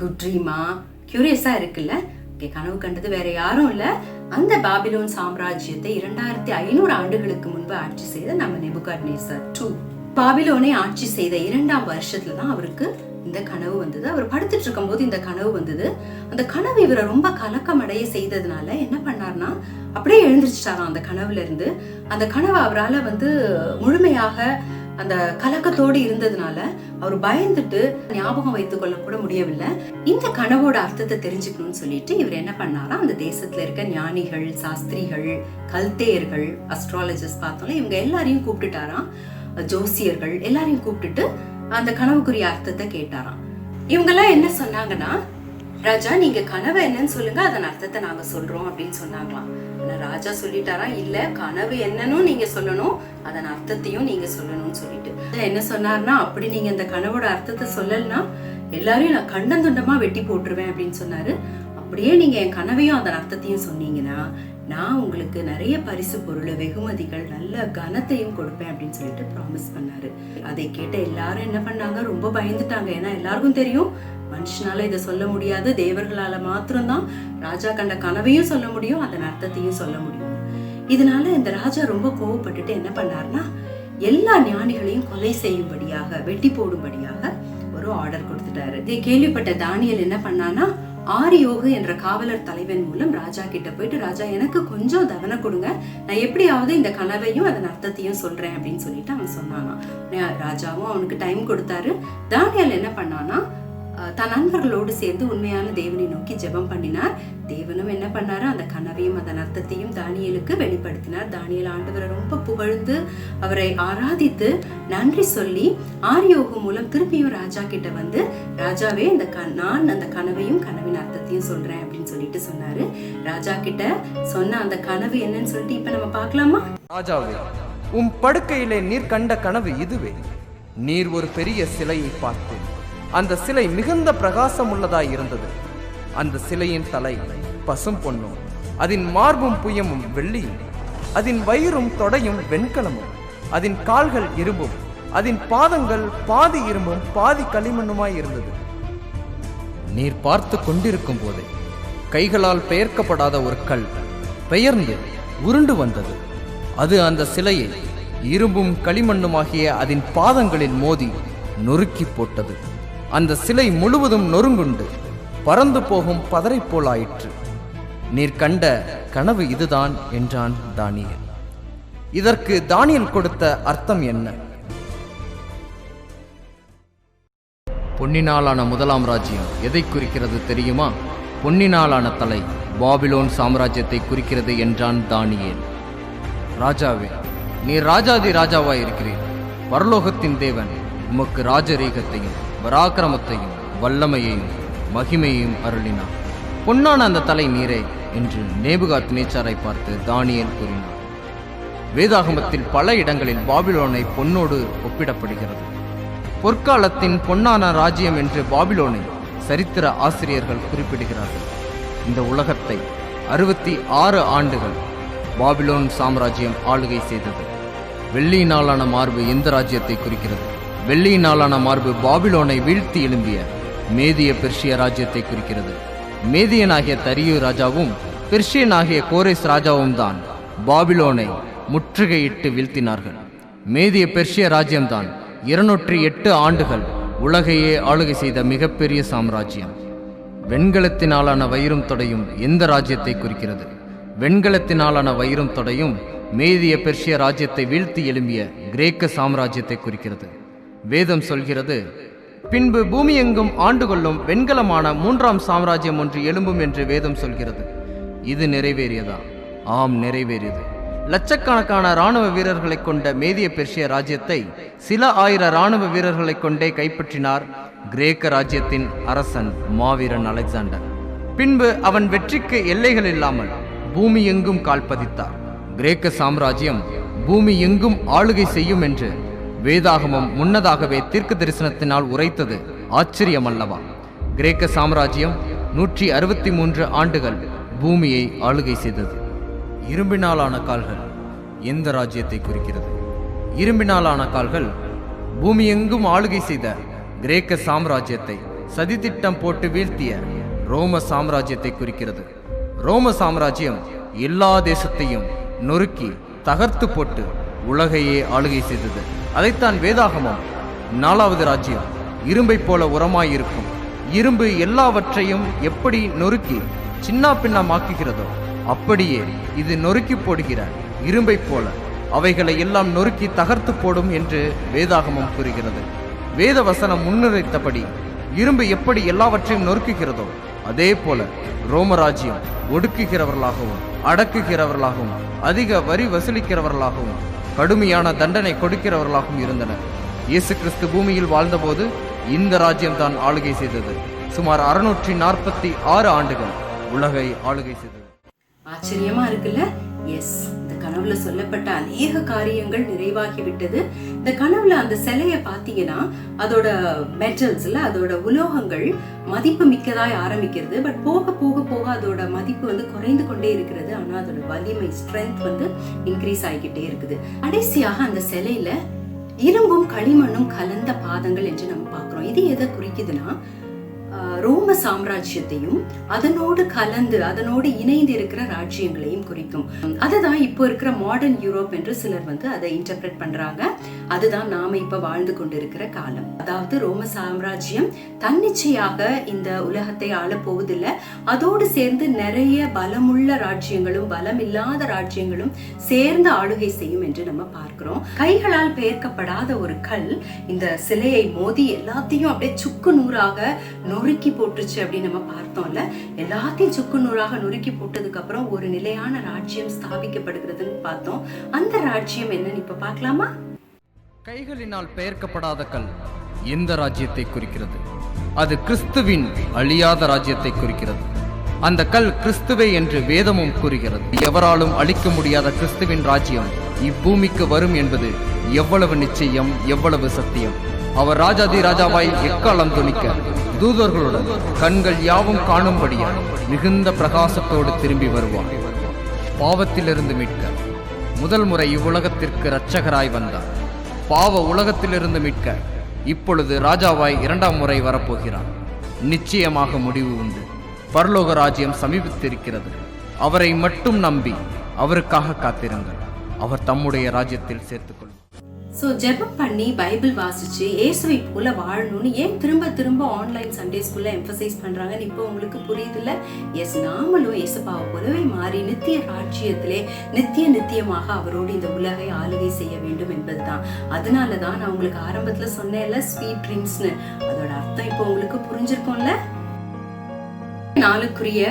குட் ட்ரீமா, கியூரியஸா இருக்குல்ல. ஓகே, கனவு கண்டது வேற யாரும் இல்ல, அந்த பாபிலோன் சாம்ராஜ்யத்தை 2500 ஆண்டுகளுக்கு முன்பு ஆட்சி செய்த நம்ம நேபுகாத்நேசர் II. பாபிலோனை ஆட்சி செய்த 2ஆம் வருஷத்துல தான் அவருக்கு இந்த கனவு வந்தது. அவர் படுத்துட்டு இருக்கும் போது இந்த கனவு வந்தது. அந்த கனவு இவரை ரொம்ப கலக்கமடைய செய்ததுனால என்ன பண்ணார்னா, அப்படியே எழுந்திரிச்சிட்டாராம் அந்த கனவுல இருந்து. அந்த கனவு அவரால் முழுமையாக அந்த கலக்கத்தோடு இருந்ததுனால அவர் பயந்துட்டு ஞாபகம் வைத்துக் கொள்ள கூட முடியவில்லை. இந்த கனவோட அர்த்தத்தை தெரிஞ்சுக்கணும்னு சொல்லிட்டு இவர் என்ன பண்ணாரா, அந்த தேசத்துல இருக்க ஞானிகள், சாஸ்திரிகள், கல்தேயர்கள், அஸ்ட்ராலஜர்ஸ் பார்த்தோம்ல, இவங்க எல்லாரையும் கூப்பிட்டுட்டாராம். ஜோசியர்கள் எல்லாரையும் கூப்பிட்டுட்டு அந்த கனவுக்குரிய அர்த்தத்தை கேட்டாராம். இவங்கெல்லாம் என்ன சொன்னாங்கன்னா, ராஜா நீங்க கனவு என்னன்னு சொல்லுங்க, அதன் அர்த்தத்தை நாங்க சொல்றோம் அப்படின்னு சொன்னாங்களாம். ஆனா ராஜா சொல்லிட்டாரா, இல்ல கனவு என்னன்னு நீங்க சொல்லணும், அதன் அர்த்தத்தையும் நீங்க சொல்லணும்னு சொல்லிட்டு என்ன சொன்னார்னா, அப்படி நீங்க இந்த கனவோட அர்த்தத்தை சொல்லலன்னா எல்லாரையும் நான் கண்டந்துண்டமா வெட்டி போட்டுருவேன் அப்படின்னு சொன்னாரு. அப்படியே நீங்க என் கனவையும் அதன் அர்த்தத்தையும் சொன்னீங்கன்னா நான் உங்களுக்கு நிறைய பரிசு பொருள், வெகுமதிகள், நல்ல கனத்தையும் கொடுப்பேன் அப்படின்னு சொல்லிட்டு ப்ராமிஸ் பண்ணாரு. அதை கேட்ட எல்லாரும் என்ன பண்ணாங்க, ரொம்ப பயந்துட்டாங்க. ஏன்னா எல்லாருக்கும் தெரியும் மனுஷனால இதை சொல்ல முடியாது, தேவர்களால மாத்திரம்தான் ராஜா கண்ட கனவையும் சொல்ல முடியும், அதன் அர்த்தத்தையும் சொல்ல முடியும். இதனால இந்த ராஜா ரொம்ப கோவப்பட்டுட்டு என்ன பண்ணாருன்னா, எல்லா ஞானிகளையும் கொலை செய்யும்படியாக, வெட்டி போடும்படியாக ஒரு ஆர்டர் கொடுத்துட்டாரு. இதை கேள்விப்பட்ட தானியேல் என்ன பண்ணானா, ஆரியோகு என்ற காவலர் தலைவன் மூலம் ராஜா கிட்ட போயிட்டு, ராஜா எனக்கு கொஞ்சம் தவணை கொடுங்க, நான் எப்படியாவது இந்த கனவையும் அதன் அர்த்தத்தையும் சொல்றேன் அப்படின்னு சொல்லிட்டு அவன் சொன்னானா. ராஜாவும் அவனுக்கு டைம் கொடுத்தாரு. தானியேல் என்ன பண்ணானா, தன் நண்பர்களோடு சேர்ந்து உண்மையான தேவனை நோக்கி ஜெபம் பண்ணினார். தேவனும் என்ன பண்ணாரு, அந்த கனவையும் அதன் அர்த்தத்தையும் தானியேலுக்கு வெளிப்படுத்தினார். தானியேல் ஆண்டவரை ரொம்ப புகழ்ந்து அவரை ஆராதித்து நன்றி சொல்லி ஆரியோகு மூலம் திருப்பியும் ராஜா கிட்ட வந்து, ராஜாவே நான் அந்த கனவையும் கனவின் அர்த்தத்தையும் சொல்றேன் அப்படின்னு சொல்லிட்டு சொன்னாரு. ராஜா கிட்ட சொன்ன அந்த கனவு என்னன்னு சொல்லிட்டு இப்ப நம்ம பார்க்கலாமா? ராஜாவே, படுக்கையிலே நீர் கண்ட கனவு இதுவே. நீர் ஒரு பெரிய சிலையை பார்த்து, அந்த சிலை மிகுந்த பிரகாசம் உள்ளதாய் இருந்தது. அந்த சிலையின் தலை பசும் பொன்னும், அதன் மார்பும் புயமும் வெள்ளியும், அதன் வயிறும் தொடையும் வெண்கலமும், அதன் கால்கள் இரும்பும், அதன் பாதங்கள் பாதி இரும்பும் பாதி களிமண்ணுமாய் இருந்தது. நீர் பார்த்து கொண்டிருக்கும் போதே கைகளால் பெயர்க்கப்படாத ஒரு கல் பெயர்ந்து உருண்டு வந்தது. அது அந்த சிலையை இரும்பும் களிமண்ணுமாகிய அதன் பாதங்களில் மோதி நொறுக்கி போட்டது. அந்த சிலை முழுவதும் நொறுங்குண்டு பறந்து போகும் பதரை போலாயிற்று. நீர் கண்ட கனவு இதுதான் என்றான் தானியேல். இதற்கு தானியேல் கொடுத்த அர்த்தம் என்ன? பொன்னினாலான முதலாம் ராஜ்யம் எதை குறிக்கிறது தெரியுமா? பொன்னினாலான தலை பாபிலோன் சாம்ராஜ்யத்தை குறிக்கிறது என்றான் தானியேல். ராஜாவே, நீர் ராஜாதி ராஜாவாய் இருக்கிறீர். பரலோகத்தின் தேவன் உமக்கு ராஜரீகத்தையும் பராக்கிரமத்தையும் வல்லமையையும் மகிமையையும் அருளினார். பொன்னான அந்த தலை நீரே என்று நேபுகாத்நேச்சாரை பார்த்து தானியேல் கூறினார். வேதாகமத்தில் பல இடங்களில் பாபிலோனை பொன்னோடு ஒப்பிடப்படுகிறது. பொற்காலத்தின் பொன்னான ராஜ்யம் என்று பாபிலோனை சரித்திர ஆசிரியர்கள் குறிப்பிடுகிறார்கள். இந்த உலகத்தை 66 ஆண்டுகள் பாபிலோன் சாம்ராஜ்யம் ஆளுகை செய்தது. வெள்ளியினாலான மார்பு எந்த ராஜ்யத்தை குறிக்கிறது? வெள்ளியினாலான மார்பு பாபிலோனை வீழ்த்தி எழும்பிய மேதிய பெர்ஷிய ராஜ்யத்தை குறிக்கிறது. மேதியனாகிய தரியு ராஜாவும் பெர்ஷியனாகிய கோரேஸ் ராஜாவும் தான் பாபிலோனை முற்றுகையிட்டு வீழ்த்தினார்கள். மேதிய பெர்ஷிய ராஜ்யம்தான் 208 ஆண்டுகள் உலகையே ஆளுகை செய்த மிகப்பெரிய சாம்ராஜ்யம். வெண்கலத்தினாலான வயிறும் தொடையும் எந்த ராஜ்யத்தை குறிக்கிறது? வெண்கலத்தினாலான வயிறும் தொடையும் மேதிய பெர்ஷிய ராஜ்யத்தை வீழ்த்தி எழும்பிய கிரேக்க சாம்ராஜ்யத்தை குறிக்கிறது. வேதம் சொல்கிறது, பின்பு பூமி எங்கும் ஆண்டு கொள்ளும் வெண்கலமான 3ஆம் சாம்ராஜ்யம் ஒன்று எழும்பும் என்று வேதம் சொல்கிறது. இது நிறைவேறியதா? ஆம், நிறைவேறியது. லட்சக்கணக்கான இராணுவ வீரர்களை கொண்ட மேதிய பெர்ஷிய ராஜ்யத்தை சில ஆயிர இராணுவ வீரர்களை கொண்டே கைப்பற்றினார் கிரேக்க ராஜ்யத்தின் அரசன் மாவீரன் அலெக்சாண்டர். பின்பு அவன் வெற்றிக்கு எல்லைகள் இல்லாமல் பூமி எங்கும் கால் பதித்தார். கிரேக்க சாம்ராஜ்யம் பூமி எங்கும் ஆளுகை செய்யும் என்று வேதாகமம் முன்னதாகவே தீர்க்க தரிசனத்தினால் உரைத்தது ஆச்சரியமல்லவா? கிரேக்க சாம்ராஜ்யம் 163 ஆண்டுகள் பூமியை ஆளுகை செய்தது. இரும்பினாலான கால்கள் எந்த ராஜ்யத்தை குறிக்கிறது? இரும்பினாலான கால்கள் பூமி எங்கும் ஆளுகை செய்த கிரேக்க சாம்ராஜ்யத்தை சதித்திட்டம் போட்டு வீழ்த்திய ரோம சாம்ராஜ்யத்தை குறிக்கிறது. ரோம சாம்ராஜ்யம் எல்லா தேசத்தையும் நொறுக்கி தகர்த்து போட்டு உலகையே ஆளுகை செய்தது. அதைத்தான் வேதாகமம் 4வது ராஜ்யம் இரும்பை போல உரமாயிருக்கும். இரும்பு எல்லாவற்றையும் எப்படி நொறுக்கி சின்ன பின்னமாக்குகிறதோ அப்படியே இது நொறுக்கி போடுகிற இரும்பை போல அவைகளை எல்லாம் நொறுக்கி தகர்த்து போடும் என்று வேதாகமம் கூறுகிறது. வேத வசனம் முன்னுரைத்தபடி இரும்பு எப்படி எல்லாவற்றையும் நொறுக்குகிறதோ அதே போல ரோமராஜ்யம் ஒடுக்குகிறவர்களாகவும் அடக்குகிறவர்களாகவும் அதிக வரி வசூலிக்கிறவர்களாகவும் கடுமையான தண்டனை கொடுக்கிறவர்களாகவும் இருந்தனர். இயேசு கிறிஸ்து பூமியில் வாழ்ந்தபோது இந்த ராஜ்யம் தான் ஆளுகை செய்தது. சுமார் 646 ஆண்டுகள் உலகை ஆளுகை செய்தது. ஆச்சரியமா இருக்குல்ல? எஸ், இந்த கனவுல சொல்லப்பட்ட அநேக காரியங்கள் நிறைவாகிவிட்டது. இந்த கனவுல அந்த சிலையை பார்த்தீங்கன்னா அதோட மெட்டல்ஸ்ல அதோட உலோகங்கள் மதிப்பு மிக்கதாய் ஆரம்பிக்கிறது. பட் போக போக போக அதோட மதிப்பு வந்து குறைந்து கொண்டே இருக்கிறது. ஆனா அதோட வலிமை ஸ்ட்ரென்த் வந்து இன்க்ரீஸ் ஆகிக்கிட்டே இருக்குது. கடைசியாக அந்த சிலையில இரும்பும் களிமண்ணும் கலந்த பாதங்கள் என்று நம்ம பார்க்கிறோம். இது எதை குறிக்குதுன்னா ரோம சாம்ராஜ்யத்தையும் அதனோடு கலந்து அதனோடு இணைந்து இருக்கிற ராஜ்யங்களையும் குறிக்கும். அதுதான் இப்போ இருக்கிற மாடர்ன் யூரோப் என்று சிலர் வந்து அதை இன்டர்பிரேட் பண்றாங்க. அதுதான் நாம இப்ப வாழ்ந்து கொண்டிருக்கிற காலம். அதாவது ரோம சாம்ராஜ்யம் தன்னிச்சையாக இந்த உலகத்தை ஆள போவதில்லை. அதோடு சேர்ந்து நிறைய பலமுள்ள ராஜ்யங்களும் பலம் இல்லாத ராஜ்யங்களும் சேர்ந்து ஆளுகை செய்யும் என்று நம்ம பார்க்கிறோம். கைகளால் பெயர்க்கப்படாத ஒரு கல் இந்த சிலையை மோதி எல்லாத்தையும் அப்படியே சுக்கு நூறாக நொறுக்கி போட்டுச்சு அப்படின்னு நம்ம பார்த்தோம்ல. எல்லாத்தையும் சுக்கு நூறாக நொறுக்கி போட்டதுக்கு அப்புறம் ஒரு நிலையான ராஜ்யம் ஸ்தாபிக்கப்படுகிறதுன்னு பார்த்தோம். அந்த ராஜ்யம் என்னன்னு இப்ப பார்க்கலாமா? கைகளினால் பெயர்க்கப்படாத கல் எந்த ராஜ்யத்தை குறிக்கிறது? அது கிறிஸ்துவின் அழியாத ராஜ்யத்தை குறிக்கிறது. அந்த கல் கிறிஸ்துவே என்று வேதமும் கூறுகிறது. எவராலும் அழிக்க முடியாத கிறிஸ்துவின் ராஜ்யம் இப்பூமிக்கு வரும் என்பது எவ்வளவு நிச்சயம், எவ்வளவு சத்தியம். அவர் ராஜாதி ராஜாவாய் எக்காலம் துணிக்க தூதர்களுடன் கண்கள் யாவும் காணும்படியா மிகுந்த பிரகாசத்தோடு திரும்பி வருவார். பாவத்திலிருந்து மீட்க முதல் முறை இவ்வுலகத்திற்கு இரட்சகராய் வந்தார். பாவ உலகத்திலிருந்து மீட்க இப்பொழுது ராஜாவாய் 2ஆம் முறை வரப்போகிறார். நிச்சயமாக முடிவு உண்டு. பரலோக ராஜ்யம் சமீபித்திருக்கிறது. அவரை மட்டும் நம்பி அவருக்காக காத்திருங்கள். அவர் தம்முடைய ராஜ்யத்தில் சேர்த்துக்கொள்ளும். ஸோ ஜெபம் பண்ணி பைபிள் வாசிச்சு இயேசுவை போல வாழணும்னு ஏன் திரும்ப திரும்ப ஆன்லைன் சண்டே ஸ்கூல்ல எம்பசைஸ் பண்றாங்கன்னு இப்போ உங்களுக்கு புரியுதுல்ல? எஸ், நாமளும் இயேசுபாவை போலவே மாறி நித்திய ராஜ்யத்திலே நித்தியமாக அவரோடு இந்த உலகை ஆளுகை செய்ய வேண்டும் என்பதுதான். அதனாலதான் நான் உங்களுக்கு ஆரம்பத்துல சொன்னேன்ல ஸ்வீட் ட்ரீம்ஸ்னு. அதோட அர்த்தம் இப்போ உங்களுக்கு புரிஞ்சிருக்கும்ல? நாளுக்குரிய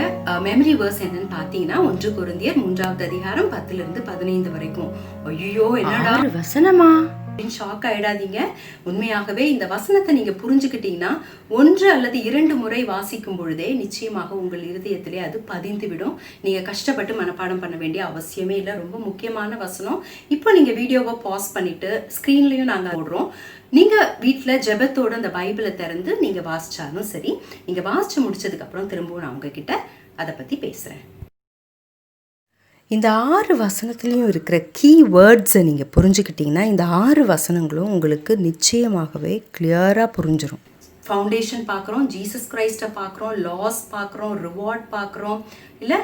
மெமரி வேர்ஸ் என்னன்னு பாத்தீங்கன்னா 1 கொரிந்தியர் 3வது அதிகாரம் 10 15 வரைக்கும். ஐயோ, என்னடா வசனமா அப்படின்னு ஷாக் ஆயிடாதீங்க. உண்மையாகவே இந்த வசனத்தை நீங்க புரிஞ்சுக்கிட்டீங்கன்னா 1 அல்லது 2 முறை வாசிக்கும் பொழுதே நிச்சயமாக உங்கள் இருதயத்திலே அது பதிந்து விடும். நீங்க கஷ்டப்பட்டு மனப்பாடம் பண்ண வேண்டிய அவசியமே இல்லை. ரொம்ப முக்கியமான வசனம். இப்போ நீங்க வீடியோவை பாஸ் பண்ணிட்டு ஸ்கிரீன்லயும் நாங்க போடுறோம். நீங்க வீட்டுல ஜெபத்தோட அந்த பைபிளை திறந்து நீங்க வாசிச்சாலும் சரி, நீங்க வாசிச்சு முடிச்சதுக்கு அப்புறம் திரும்பவும் நான் உங்ககிட்ட அதை பத்தி பேசுறேன். இந்த 6 வசனத்துலேயும் இருக்கிற கீ வேர்ட்ஸை நீங்கள் புரிஞ்சுக்கிட்டிங்கன்னா இந்த 6 வசனங்களும் உங்களுக்கு நிச்சயமாகவே கிளியராக புரிஞ்சிடும். ஃபவுண்டேஷன் பார்க்குறோம், ஜீசஸ் கிரைஸ்ட்டை பார்க்குறோம், லாஸ் பார்க்குறோம், ரிவார்ட் பார்க்குறோம். இல்லை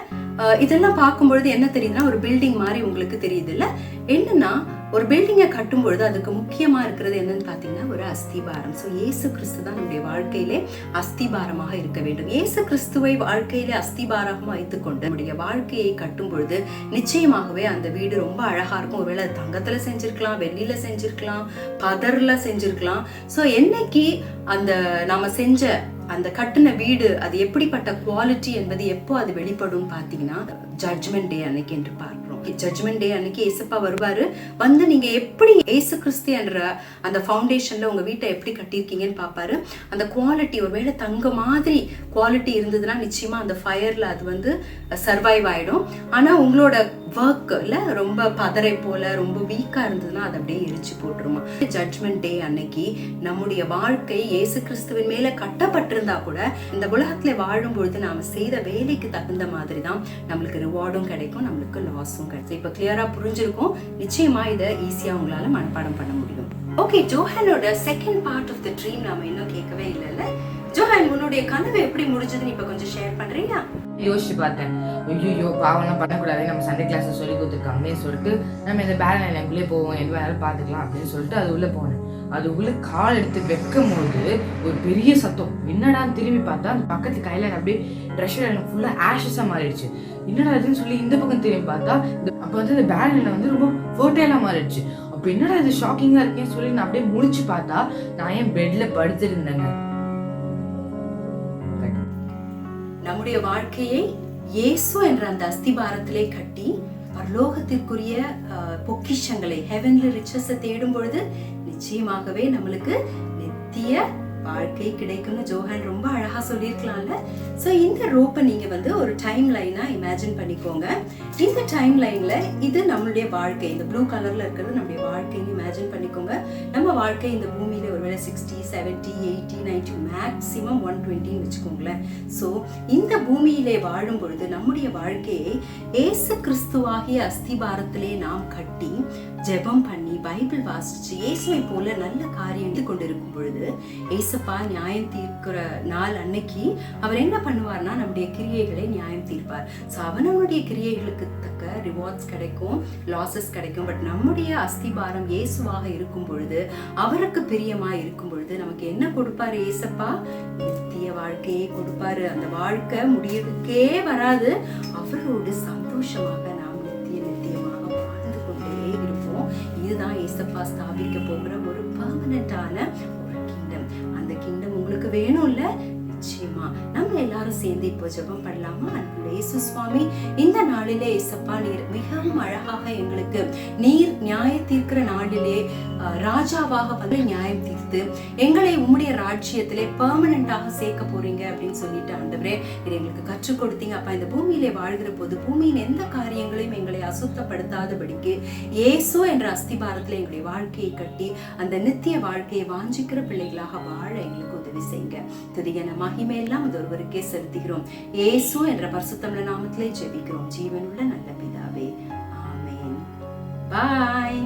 இதெல்லாம் பார்க்கும்பொழுது என்ன தெரியுதுன்னா ஒரு பில்டிங் மாதிரி உங்களுக்கு தெரியுது இல்லை? என்னன்னா ஒரு பில்டிங்கை கட்டும் பொழுது அதுக்கு முக்கியமாக இருக்கிறது என்னன்னு பார்த்தீங்கன்னா ஒரு அஸ்திபாரம். ஸோ இயேசு கிறிஸ்து தான் நம்முடைய வாழ்க்கையிலே அஸ்திபாரமாக இருக்க வேண்டும். இயேசு கிறிஸ்துவை வாழ்க்கையிலே அஸ்திபாரமாக வைத்துக்கொண்டு நம்முடைய வாழ்க்கையை கட்டும் பொழுது நிச்சயமாகவே அந்த வீடு ரொம்ப அழகாக இருக்கும். ஒருவேளை தங்கத்தில் செஞ்சுருக்கலாம், வெள்ளியில் செஞ்சுருக்கலாம், பதரில் செஞ்சுருக்கலாம். ஸோ என்னைக்கு அந்த நாம செஞ்ச அந்த கட்டின வீடு அது எப்படிப்பட்ட குவாலிட்டி என்பது எப்போ அது வெளிப்படும் பார்த்தீங்கன்னா ஜட்ஜ்மெண்ட் டே அன்னைக்கு என்று பார்க்கிறோம். ஜட்ஜ்மெண்ட் டே அன்னைக்கு ஏசப்பா வருவாரு. வந்து நீங்க எப்படி ஏசு கிறிஸ்து என்ற அந்த ஃபவுண்டேஷன்ல உங்க வீட்டை எப்படி கட்டியிருக்கீங்கன்னு பார்ப்பாரு. அந்த குவாலிட்டி ஒருவேளை தங்க மாதிரி குவாலிட்டி இருந்ததுன்னா நிச்சயமா அந்த ஃபயர்ல அது வந்து சர்வைவ் ஆயிடும். ஆனா உங்களோட ஒர்க்ல ரொம்ப பதரை போல ரொம்ப வீக்கா இருந்ததுன்னா அதை அப்படியே எரிச்சு போட்டுருமா. ஜட்ஜ்மெண்ட் டே அன்னைக்கு நம்முடைய வாழ்க்கை இயேசு கிறிஸ்துவின் மேல கட்டப்பட்டிருந்தா கூட இந்த உலகத்துல வாழும் பொழுது நாம செய்த வேலைக்கு தகுந்த மாதிரி தான் நம்மளுக்கு ரிவார்டும் கிடைக்கும், நம்மளுக்கு லாஸும் கிடைக்கும். இப்ப கிளியரா புரிஞ்சிருக்கும். நிச்சயமா இதை ஈஸியா உங்களால மனப்பாடம் பண்ண முடியும். ஓகே, ஜோஹனோட second part of the dream நாம இன்னும் கேட்கவே இல்லைல்ல. ஜோஹன், உன்னுடைய கனவு எப்படி முடிஞ்சதுன்னு இப்ப கொஞ்சம் ஷேர் பண்றீங்களா? யோசிச்சு பார்த்தேன், ஐயோ பாவம்லாம் பண்ணக்கூடாது, நம்ம சண்டே கிளாஸ்ல சொல்லி கொடுத்துருக்காங்களே சொல்லிட்டு நம்ம இந்த பேரன் லைனுக்குள்ளே போவோம், எது வேணாலும் பார்த்துக்கலாம் அப்படின்னு சொல்லிட்டு அது உள்ள போனேன். அது உள்ள கால் எடுத்து வைக்கும் போது ஒரு பெரிய சத்தம். என்னடான்னு திரும்பி பார்த்தா அந்த பக்கத்து கையில அப்படியே ட்ரெஷர் எனக்கு ஃபுல்லா ஆஷஸா மாறிடுச்சு. என்னடா இதுன்னு சொல்லி இந்த பக்கம் திரும்பி பார்த்தா அப்ப வந்து இந்த பேரன்ல வந்து ரொம்ப ஃபர்டைலா மாறிடுச்சு. அப்ப என்னடா இது ஷாக்கிங்கா இருக்கேன்னு சொல்லி நான் அப்படியே முழிச்சு பார்த்தா நான் என் பெட்ல படுத்துட்டு இருந்தேங்க. நம்முடைய வாழ்க்கையை இயேசு என்ற அந்த அஸ்திபாரத்திலே கட்டி பரலோகத்திற்குரிய பொக்கிஷங்களை ஹெவன்லி ரிச்சஸை தேடும் பொழுது நிச்சயமாகவே நம்மளுக்கு நித்திய வாழ்க்கை கிடைக்கும்னு ஜோஹன் ரொம்ப அழகா சொல்லியிருக்கலாம்ல. ஸோ இந்த ரோப்பை நீங்க வந்து ஒரு டைம் லைனா இமேஜின் பண்ணிக்கோங்க. இந்த டைம் லைன்ல இது நம்மளுடைய வாழ்க்கை, இந்த ப்ளூ கலர்ல இருக்கிறது நம்முடைய வாழ்க்கைன்னு இமேஜின் பண்ணிக்கோங்க. நம்ம வாழ்க்கை இந்த பூமியில ஒருவேளை 60, 70, 80, 90 மேக்சிமம் 120 வச்சுக்கோங்களேன். ஸோ இந்த பூமியிலே வாழும் பொழுது நம்முடைய வாழ்க்கையை ஏசு கிறிஸ்துவாகிய அஸ்திபாரத்திலே நாம் கட்டி ஜெபம் பண்ணி பைபிள் வாசிச்சு இயேசுவை போல நல்ல காரியம் கொண்டிருக்கும் பொழுது ஏசப்பா நியாயம் தீர்க்கிற நாள் அன்னைக்கு அவர் என்ன பண்ணுவார்னா நம்முடைய கிரியைகளை நியாயம் தீர்ப்பார். ஸோ அவனுடைய கிரியைகளுக்கு தக்க ரிவார்ட்ஸ் கிடைக்கும், லாசஸ் கிடைக்கும். பட் நம்முடைய அஸ்திபாரம் இயேசுவாக இருக்கும் பொழுது, அவருக்கு பிரியமா இருக்கும் பொழுது நமக்கு என்ன கொடுப்பாரு ஏசப்பா? நித்திய வாழ்க்கையே கொடுப்பாரு. அந்த வாழ்க்கை முடியறதுக்கே வராது. அவரோடு சந்தோஷமாக நாம் நித்தியமாக வாழ்ந்து கொண்டே இருப்போம். இதுதான் ஏசப்பா ஸ்தாபிக்க போகிற ஒரு பெர்மனன்டான ஒரு கிங்டம். அந்த கிங்டம் உங்களுக்கு வேணும்ல? நிச்சயமா நம்ம எல்லாரும் சேர்ந்து இப்போ ஜெபம் பண்ணலாமா? அன்புள்ள இயேசு சுவாமி, இந்த நாளிலே ஏசப்பா நீர் மிகவும் அழகாக எங்களுக்கு நீர் நியாய தீர்க்கிற நாளிலே ராஜாவாக வந்து நியாயம் தீர்த்து எங்களை உம்முடைய ராஜ்யத்திலே பெர்மனண்டாக சேர்க்க போறீங்க அப்படின்னு சொல்லிட்டு ஆண்டவரே இது எங்களுக்கு கற்றுக் கொடுத்தீங்க. அப்ப இந்த பூமியிலே வாழ்கிற போது பூமியின் எந்த காரியங்களையும் எங்களை அசுத்தப்படுத்தாதபடிக்கு இயேசு என்ற அஸ்திபாரத்துல எங்களுடைய வாழ்க்கையை கட்டி அந்த நித்திய வாழ்க்கையை வாஞ்சிக்கிற பிள்ளைகளாக வாழ எங்களுக்கு உதவி செய்யுங்க. துதியான மகிமை எல்லாம் அது ஒருவருக்கே செலுத்துகிறோம். இயேசு என்ற பரிசுத்தமுள்ள நாமத்திலே ஜெபிக்கிறோம் ஜீவனுள்ள நல்ல பிதாவே. ஆமென். பாய்.